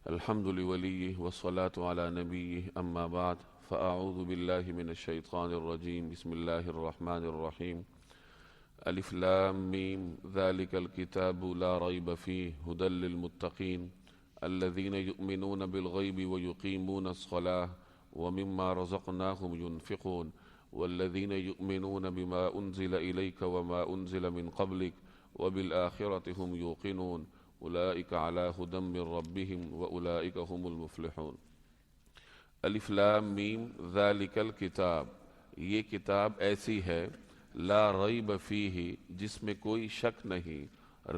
الحمد لوليه والصلاة على نبيه أما بعد فأعوذ بالله من الشيطان الرجيم بسم الله الرحمن الرحيم ألف لام ميم ذلك الكتاب لا ريب فيه هدى للمتقين الذين يؤمنون بالغيب ويقيمون الصلاة ومما رزقناهم ينفقون والذين يؤمنون بما أنزل إليك وما أنزل من قبلك وبالآخرة هم يوقنون اولئک علی ھدی من ربہم واولئک هم المفلحون۔ الف لام میم ذالک الکتاب، یہ کتاب ایسی ہے لا ریب فیہ، جس میں کوئی شک نہیں۔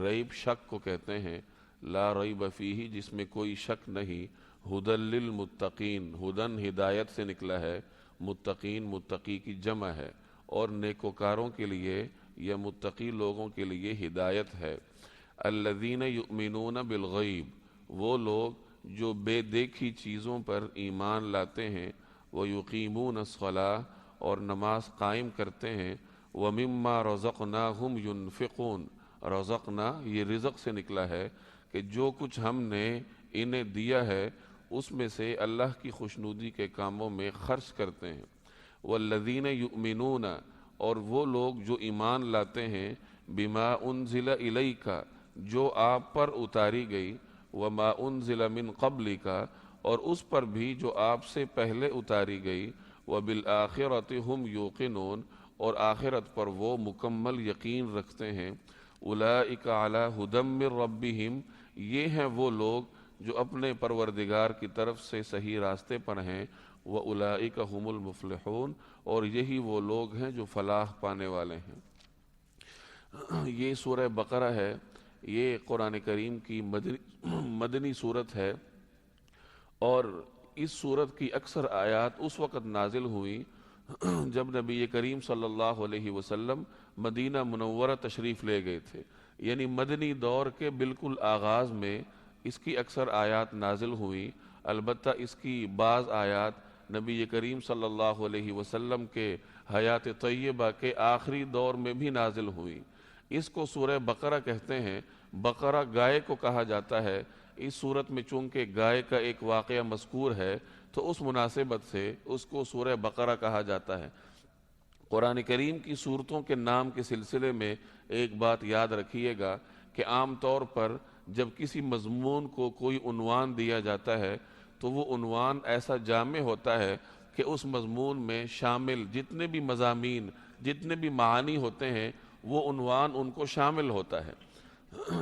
ریب شک کو کہتے ہیں، لا ریب فیہ جس میں کوئی شک نہیں۔ ھدی للمتقین، ھدن ہدایت سے نکلا ہے، متقین متقی کی جمع ہے، اور نیکوکاروں کے لیے یا متقی لوگوں کے لیے ہدایت ہے۔ الذین یؤمنون بالغیب، وہ لوگ جو بے دیکھی چیزوں پر ایمان لاتے ہیں، ویقیمون الصلاۃ، اور نماز قائم کرتے ہیں، ومما رزقناہم ینفقون، رزقنا یہ رزق سے نکلا ہے کہ جو کچھ ہم نے انہیں دیا ہے اس میں سے اللہ کی خوشنودی کے کاموں میں خرچ کرتے ہیں۔ والذین یؤمنون، اور وہ لوگ جو ایمان لاتے ہیں، بما انزل الیک، جو آپ پر اتاری گئی، وما انزل من قبلک، اور اس پر بھی جو آپ سے پہلے اتاری گئی، وبالآخرۃ ہم یوقنون، اور آخرت پر وہ مکمل یقین رکھتے ہیں۔ اولئک علی ھدی من ربہم، یہ ہیں وہ لوگ جو اپنے پروردگار کی طرف سے صحیح راستے پر ہیں۔ واولئک ھم المفلحون، اور یہی وہ لوگ ہیں جو فلاح پانے والے ہیں۔ یہ سورہ بقرہ ہے، یہ قرآن کریم کی مدنی صورت ہے، اور اس صورت کی اکثر آیات اس وقت نازل ہوئی جب نبی کریم صلی اللہ علیہ وسلم مدینہ منورہ تشریف لے گئے تھے، یعنی مدنی دور کے بالکل آغاز میں اس کی اکثر آیات نازل ہوئی۔ البتہ اس کی بعض آیات نبی کریم صلی اللہ علیہ وسلم کے حیات طیبہ کے آخری دور میں بھی نازل ہوئی۔ اس کو سورہ بقرہ کہتے ہیں۔ بقرہ گائے کو کہا جاتا ہے۔ اس صورت میں چونکہ گائے کا ایک واقعہ مذکور ہے تو اس مناسبت سے اس کو سورہ بقرہ کہا جاتا ہے۔ قرآن کریم کی صورتوں کے نام کے سلسلے میں ایک بات یاد رکھیے گا کہ عام طور پر جب کسی مضمون کو کوئی عنوان دیا جاتا ہے تو وہ عنوان ایسا جامع ہوتا ہے کہ اس مضمون میں شامل جتنے بھی مضامین، جتنے بھی معانی ہوتے ہیں، وہ عنوان ان کو شامل ہوتا ہے۔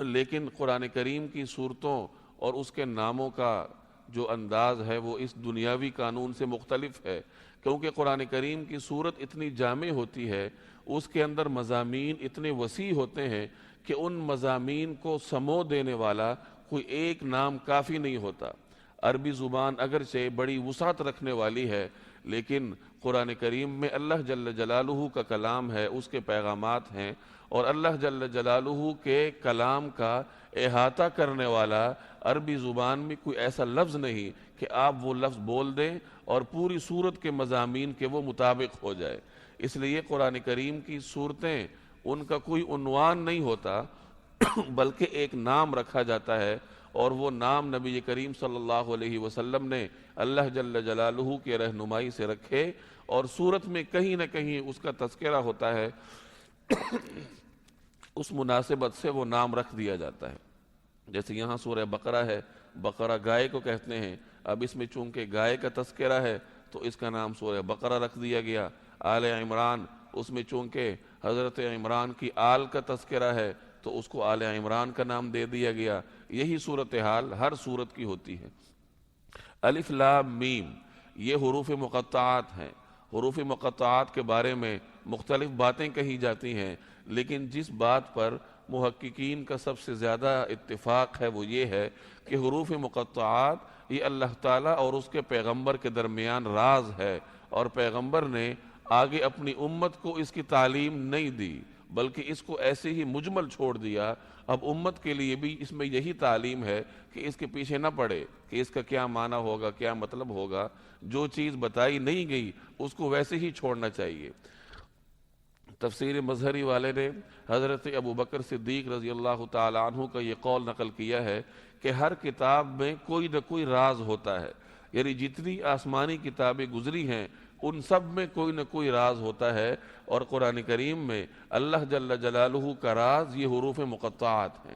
لیکن قرآن کریم کی صورتوں اور اس کے ناموں کا جو انداز ہے وہ اس دنیاوی قانون سے مختلف ہے، کیونکہ قرآن کریم کی صورت اتنی جامع ہوتی ہے، اس کے اندر مضامین اتنے وسیع ہوتے ہیں کہ ان مضامین کو سمو دینے والا کوئی ایک نام کافی نہیں ہوتا۔ عربی زبان اگرچہ بڑی وسعت رکھنے والی ہے، لیکن قرآن کریم میں اللہ جل جلالہ کا کلام ہے، اس کے پیغامات ہیں، اور اللہ جل جلالہ کے کلام کا احاطہ کرنے والا عربی زبان میں کوئی ایسا لفظ نہیں کہ آپ وہ لفظ بول دیں اور پوری صورت کے مضامین کے وہ مطابق ہو جائے۔ اس لیے قرآن کریم کی صورتیں ان کا کوئی عنوان نہیں ہوتا بلکہ ایک نام رکھا جاتا ہے، اور وہ نام نبی کریم صلی اللہ علیہ وسلم نے اللہ جل جلالہ کے رہنمائی سے رکھے، اور صورت میں کہیں نہ کہیں اس کا تذکرہ ہوتا ہے، اس مناسبت سے وہ نام رکھ دیا جاتا ہے۔ جیسے یہاں سورہ بقرہ ہے، بقرہ گائے کو کہتے ہیں، اب اس میں چونکہ گائے کا تذکرہ ہے تو اس کا نام سورہ بقرہ رکھ دیا گیا۔ آل عمران، اس میں چونکہ حضرت عمران کی آل کا تذکرہ ہے تو اس کو آل عمران کا نام دے دیا گیا۔ یہی صورتحال ہر صورت کی ہوتی ہے۔ الف لام میم، یہ حروف مقطعات ہیں۔ حروف مقطعات کے بارے میں مختلف باتیں کہی جاتی ہیں، لیکن جس بات پر محققین کا سب سے زیادہ اتفاق ہے وہ یہ ہے کہ حروف مقطعات یہ اللہ تعالیٰ اور اس کے پیغمبر کے درمیان راز ہے، اور پیغمبر نے آگے اپنی امت کو اس کی تعلیم نہیں دی بلکہ اس کو ایسے ہی مجمل چھوڑ دیا۔ اب امت کے لیے بھی اس میں یہی تعلیم ہے کہ اس کے پیچھے نہ پڑے کہ اس کا کیا معنی ہوگا، کیا مطلب ہوگا۔ جو چیز بتائی نہیں گئی اس کو ویسے ہی چھوڑنا چاہیے۔ تفسیر مظہری والے نے حضرت ابو بکر صدیق رضی اللہ تعالی عنہ کا یہ قول نقل کیا ہے کہ ہر کتاب میں کوئی نہ کوئی راز ہوتا ہے، یعنی جتنی آسمانی کتابیں گزری ہیں ان سب میں کوئی نہ کوئی راز ہوتا ہے، اور قرآن کریم میں اللہ جل جلالہ کا راز یہ حروف مقطعات ہیں۔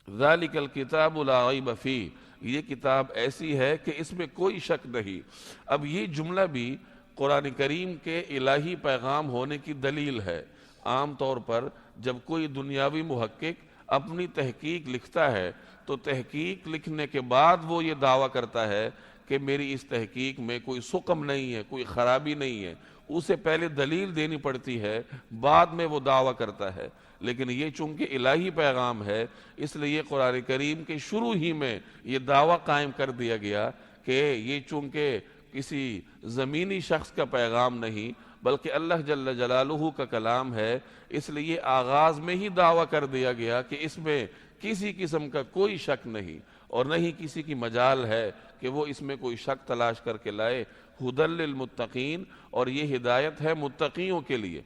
ذالک الکتاب لا ریب فیہ، یہ کتاب ایسی ہے کہ اس میں کوئی شک نہیں۔ اب یہ جملہ بھی قرآن کریم کے الہی پیغام ہونے کی دلیل ہے۔ عام طور پر جب کوئی دنیاوی محقق اپنی تحقیق لکھتا ہے تو تحقیق لکھنے کے بعد وہ یہ دعویٰ کرتا ہے کہ میری اس تحقیق میں کوئی سقم نہیں ہے، کوئی خرابی نہیں ہے، اسے پہلے دلیل دینی پڑتی ہے، بعد میں وہ دعویٰ کرتا ہے۔ لیکن یہ چونکہ الہی پیغام ہے، اس لیے قرآن کریم کے شروع ہی میں یہ دعویٰ قائم کر دیا گیا کہ یہ چونکہ کسی زمینی شخص کا پیغام نہیں بلکہ اللہ جل جلالہ کا کلام ہے، اس لیے آغاز میں ہی دعویٰ کر دیا گیا کہ اس میں کسی قسم کا کوئی شک نہیں، اور نہ ہی کسی کی مجال ہے کہ وہ اس میں کوئی شک تلاش کر کے لائے۔ ھدی للمتقین، اور یہ ہدایت ہے متقیوں کے لیے۔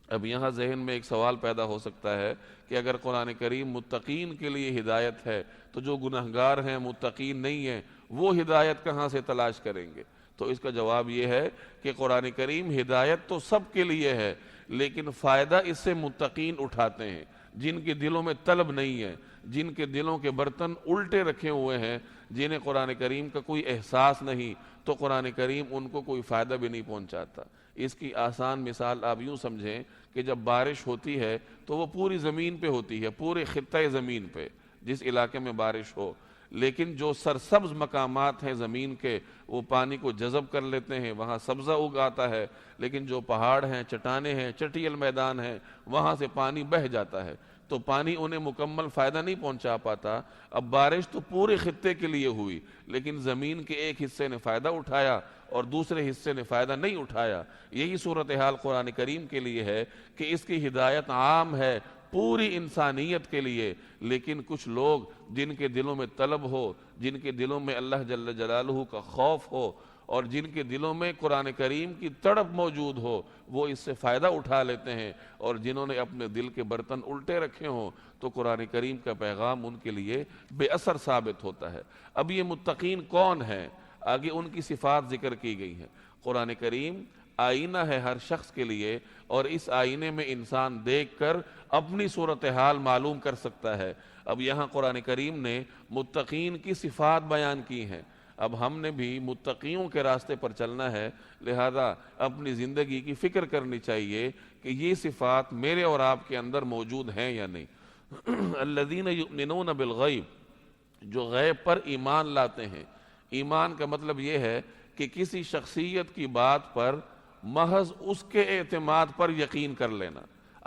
اب یہاں ذہن میں ایک سوال پیدا ہو سکتا ہے کہ اگر قرآن کریم متقین کے لیے ہدایت ہے تو جو گنہگار ہیں، متقین نہیں ہیں، وہ ہدایت کہاں سے تلاش کریں گے؟ تو اس کا جواب یہ ہے کہ قرآن کریم ہدایت تو سب کے لیے ہے، لیکن فائدہ اس سے متقین اٹھاتے ہیں، جن کے دلوں میں طلب نہیں ہے، جن کے دلوں کے برتن الٹے رکھے ہوئے ہیں، جنہیں قرآن کریم کا کوئی احساس نہیں، تو قرآن کریم ان کو کوئی فائدہ بھی نہیں پہنچاتا۔ اس کی آسان مثال آپ یوں سمجھیں کہ جب بارش ہوتی ہے تو وہ پوری زمین پہ ہوتی ہے، پورے خطہ زمین پہ، جس علاقے میں بارش ہو، لیکن جو سرسبز مقامات ہیں زمین کے وہ پانی کو جذب کر لیتے ہیں، وہاں سبزہ اگاتا ہے، لیکن جو پہاڑ ہیں، چٹانیں ہیں، چٹیل میدان ہیں، وہاں سے پانی بہہ جاتا ہے، تو پانی انہیں مکمل فائدہ نہیں پہنچا پاتا۔ اب بارش تو پورے خطے کے لیے ہوئی، لیکن زمین کے ایک حصے نے فائدہ اٹھایا اور دوسرے حصے نے فائدہ نہیں اٹھایا۔ یہی صورتحال قرآن کریم کے لیے ہے کہ اس کی ہدایت عام ہے پوری انسانیت کے لیے، لیکن کچھ لوگ جن کے دلوں میں طلب ہو، جن کے دلوں میں اللہ جل جلالہ کا خوف ہو، اور جن کے دلوں میں قرآن کریم کی تڑپ موجود ہو، وہ اس سے فائدہ اٹھا لیتے ہیں، اور جنہوں نے اپنے دل کے برتن الٹے رکھے ہوں تو قرآن کریم کا پیغام ان کے لیے بے اثر ثابت ہوتا ہے۔ اب یہ متقین کون ہیں؟ آگے ان کی صفات ذکر کی گئی ہیں۔ قرآن کریم آئینہ ہے ہر شخص کے لیے، اور اس آئینے میں انسان دیکھ کر اپنی صورتحال معلوم کر سکتا ہے۔ اب یہاں قرآن کریم نے متقین کی صفات بیان کی ہیں، اب ہم نے بھی متقیوں کے راستے پر چلنا ہے، لہذا اپنی زندگی کی فکر کرنی چاہیے کہ یہ صفات میرے اور آپ کے اندر موجود ہیں یا نہیں۔ الذین یؤمنون بالغیب، جو غیب پر ایمان لاتے ہیں۔ ایمان کا مطلب یہ ہے کہ کسی شخصیت کی بات پر محض اس کے اعتماد پر یقین کر لینا۔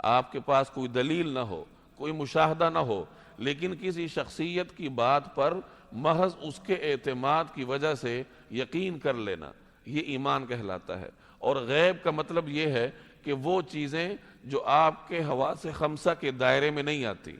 آپ کے پاس کوئی دلیل نہ ہو، کوئی مشاہدہ نہ ہو، لیکن کسی شخصیت کی بات پر محض اس کے اعتماد کی وجہ سے یقین کر لینا، یہ ایمان کہلاتا ہے۔ اور غیب کا مطلب یہ ہے کہ وہ چیزیں جو آپ کے حواس خمسہ کے دائرے میں نہیں آتی،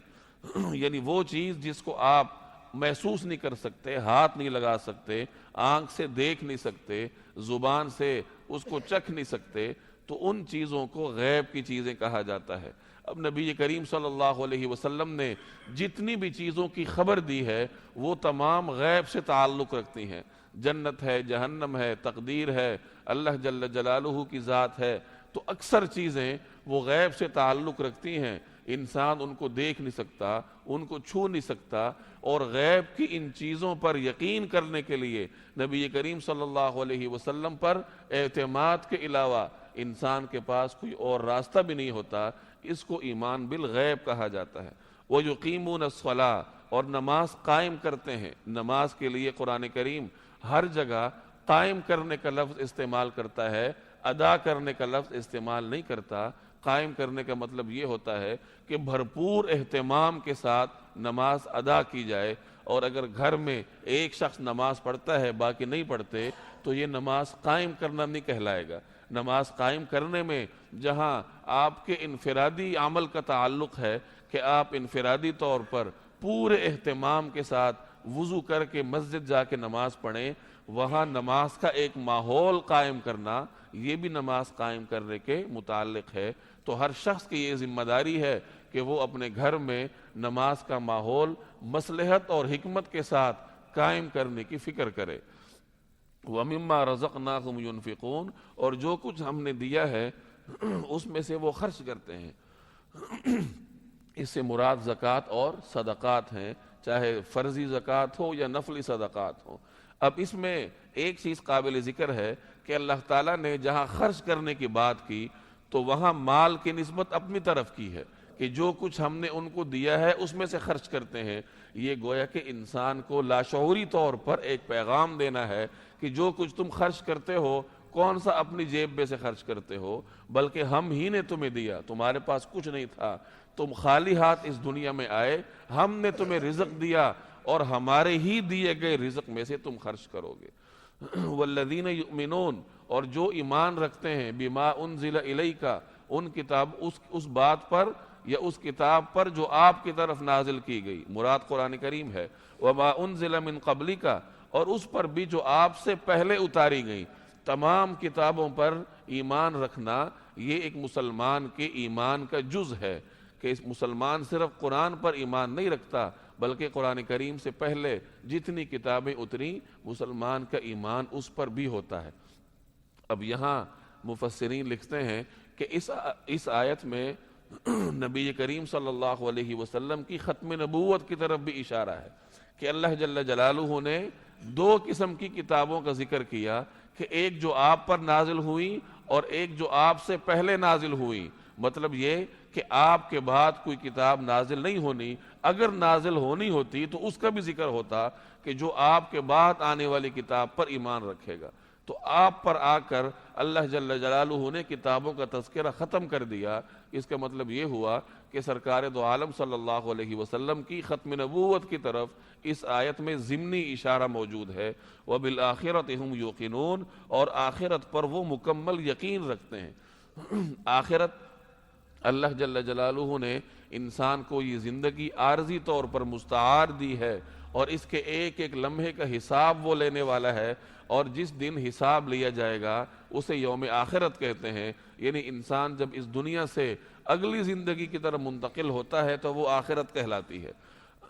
یعنی وہ چیز جس کو آپ محسوس نہیں کر سکتے، ہاتھ نہیں لگا سکتے، آنکھ سے دیکھ نہیں سکتے، زبان سے اس کو چکھ نہیں سکتے، تو ان چیزوں کو غیب کی چیزیں کہا جاتا ہے۔ اب نبی کریم صلی اللہ علیہ وسلم نے جتنی بھی چیزوں کی خبر دی ہے وہ تمام غیب سے تعلق رکھتی ہیں۔ جنت ہے، جہنم ہے، تقدیر ہے، اللہ جل جلالہ کی ذات ہے، تو اکثر چیزیں وہ غیب سے تعلق رکھتی ہیں، انسان ان کو دیکھ نہیں سکتا، ان کو چھو نہیں سکتا، اور غیب کی ان چیزوں پر یقین کرنے کے لیے نبی کریم صلی اللہ علیہ وسلم پر اعتماد کے علاوہ انسان کے پاس کوئی اور راستہ بھی نہیں ہوتا۔ اس کو ایمان بالغیب کہا جاتا ہے۔ وَيُقِيمُونَ الصَّلَاةَ، اور نماز قائم کرتے ہیں۔ نماز کے لیے قرآن کریم ہر جگہ قائم کرنے کا لفظ استعمال کرتا ہے، ادا کرنے کا لفظ استعمال نہیں کرتا۔ قائم کرنے کا مطلب یہ ہوتا ہے کہ بھرپور اہتمام کے ساتھ نماز ادا کی جائے، اور اگر گھر میں ایک شخص نماز پڑھتا ہے باقی نہیں پڑھتے تو یہ نماز قائم کرنا نہیں کہلائے گا۔ نماز قائم کرنے میں جہاں آپ کے انفرادی عمل کا تعلق ہے کہ آپ انفرادی طور پر پورے اہتمام کے ساتھ وضو کر کے مسجد جا کے نماز پڑھیں، وہاں نماز کا ایک ماحول قائم کرنا یہ بھی نماز قائم کرنے کے متعلق ہے۔ تو ہر شخص کی یہ ذمہ داری ہے کہ وہ اپنے گھر میں نماز کا ماحول مصلحت اور حکمت کے ساتھ قائم کرنے کی فکر کرے۔ وَمِمَّا رَزَقْنَاهُمْ يُنْفِقُونَ، اور جو کچھ ہم نے دیا ہے اس میں سے وہ خرچ کرتے ہیں۔ اس سے مراد زکوٰۃ اور صدقات ہیں، چاہے فرضی زکوٰۃ ہو یا نفلی صدقات ہو۔ اب اس میں ایک چیز قابل ذکر ہے کہ اللہ تعالیٰ نے جہاں خرچ کرنے کی بات کی تو وہاں مال کی نسبت اپنی طرف کی ہے کہ جو کچھ ہم نے ان کو دیا ہے اس میں سے خرچ کرتے ہیں۔ یہ گویا کہ انسان کو لاشعوری طور پر ایک پیغام دینا ہے کہ جو کچھ تم خرچ کرتے ہو کون سا اپنی جیب میں سے خرچ کرتے ہو، بلکہ ہم ہی نے تمہیں دیا، تمہارے پاس کچھ نہیں تھا، تم خالی ہاتھ اس دنیا میں آئے، ہم نے تمہیں رزق دیا اور ہمارے ہی دیے گئے رزق میں سے تم خرچ کرو گے۔ والذین یؤمنون، اور جو ایمان رکھتے ہیں بما انزل الیک، ان کتاب اس بات پر یا اس کتاب پر جو آپ کی طرف نازل کی گئی، مراد قرآن کریم ہے، وما انزل من قبلک، اور اس پر بھی جو آپ سے پہلے اتاری گئی، تمام کتابوں پر ایمان رکھنا یہ ایک مسلمان کے ایمان کا جز ہے کہ اس مسلمان صرف قرآن پر ایمان نہیں رکھتا بلکہ قرآن کریم سے پہلے جتنی کتابیں اتری مسلمان کا ایمان اس پر بھی ہوتا ہے۔ اب یہاں مفسرین لکھتے ہیں کہ اس آیت میں نبی کریم صلی اللہ علیہ وسلم کی ختم نبوت کی طرف بھی اشارہ ہے کہ اللہ جل جلالہ نے دو قسم کی کتابوں کا ذکر کیا کہ ایک جو آپ پر نازل ہوئی اور ایک جو آپ سے پہلے نازل ہوئی۔ مطلب یہ کہ آپ کے بعد کوئی کتاب نازل نہیں ہونی، اگر نازل ہونی ہوتی تو اس کا بھی ذکر ہوتا کہ جو آپ کے بعد آنے والی کتاب پر ایمان رکھے گا۔ تو آپ پر آ کر اللہ جل جلالہ نے کتابوں کا تذکرہ ختم کر دیا۔ اس کا مطلب یہ ہوا کہ سرکار دو عالم صلی اللہ علیہ وسلم کی ختم نبوت کی طرف اس آیت میں ضمنی اشارہ موجود ہے۔ وَبِالْآخِرَةِ هُمْ يُوقِنُونَ، اور آخرت پر وہ مکمل یقین رکھتے ہیں۔ آخرت، اللہ جل جلالہ نے انسان کو یہ زندگی عارضی طور پر مستعار دی ہے اور اس کے ایک ایک لمحے کا حساب وہ لینے والا ہے، اور جس دن حساب لیا جائے گا اسے یوم آخرت کہتے ہیں۔ یعنی انسان جب اس دنیا سے اگلی زندگی کی طرف منتقل ہوتا ہے تو وہ آخرت کہلاتی ہے۔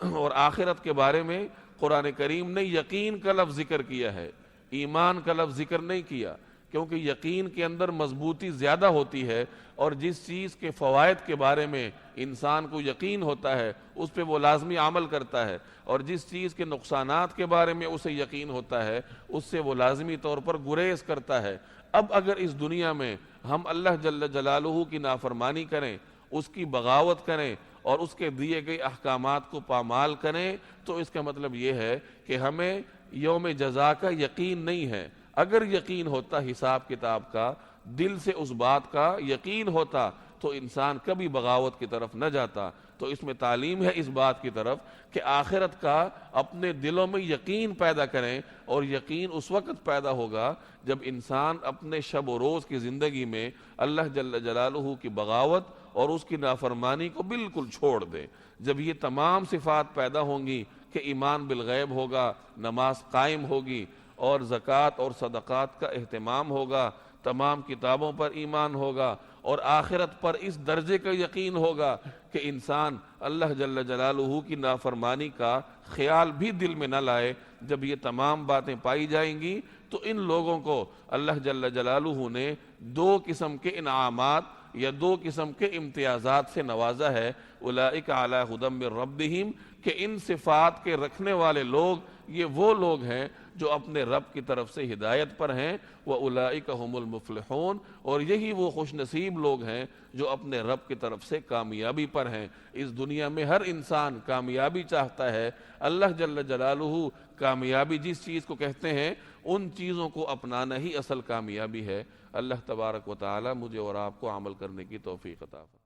اور آخرت کے بارے میں قرآن کریم نے یقین کا لفظ ذکر کیا ہے، ایمان کا لفظ ذکر نہیں کیا، کیونکہ یقین کے اندر مضبوطی زیادہ ہوتی ہے، اور جس چیز کے فوائد کے بارے میں انسان کو یقین ہوتا ہے اس پہ وہ لازمی عمل کرتا ہے، اور جس چیز کے نقصانات کے بارے میں اسے یقین ہوتا ہے اس سے وہ لازمی طور پر گریز کرتا ہے۔ اب اگر اس دنیا میں ہم اللہ جل جلالہ کی نافرمانی کریں، اس کی بغاوت کریں اور اس کے دیے گئے احکامات کو پامال کریں تو اس کا مطلب یہ ہے کہ ہمیں یوم جزا کا یقین نہیں ہے۔ اگر یقین ہوتا حساب کتاب کا، دل سے اس بات کا یقین ہوتا تو انسان کبھی بغاوت کی طرف نہ جاتا۔ تو اس میں تعلیم ہے اس بات کی طرف کہ آخرت کا اپنے دلوں میں یقین پیدا کریں، اور یقین اس وقت پیدا ہوگا جب انسان اپنے شب و روز کی زندگی میں اللہ جل جلالہ کی بغاوت اور اس کی نافرمانی کو بالکل چھوڑ دے۔ جب یہ تمام صفات پیدا ہوں گی کہ ایمان بالغیب ہوگا، نماز قائم ہوگی اور زکوٰۃ اور صدقات کا اہتمام ہوگا، تمام کتابوں پر ایمان ہوگا اور آخرت پر اس درجے کا یقین ہوگا کہ انسان اللہ جل جلالہ کی نافرمانی کا خیال بھی دل میں نہ لائے۔ جب یہ تمام باتیں پائی جائیں گی تو ان لوگوں کو اللہ جل جلالہ نے دو قسم کے انعامات یا دو قسم کے امتیازات سے نوازا ہے۔ اولئک علی ھدی من ربہم، کہ ان صفات کے رکھنے والے لوگ یہ وہ لوگ ہیں جو اپنے رب کی طرف سے ہدایت پر ہیں۔ وَأُولَئِكَ هُمُ الْمُفْلِحُونَ، اور یہی وہ خوش نصیب لوگ ہیں جو اپنے رب کی طرف سے کامیابی پر ہیں۔ اس دنیا میں ہر انسان کامیابی چاہتا ہے۔ اللہ جل جلالہ کامیابی جس چیز کو کہتے ہیں ان چیزوں کو اپنانا ہی اصل کامیابی ہے۔ اللہ تبارک و تعالی مجھے اور آپ کو عمل کرنے کی توفیق عطا فرمائے۔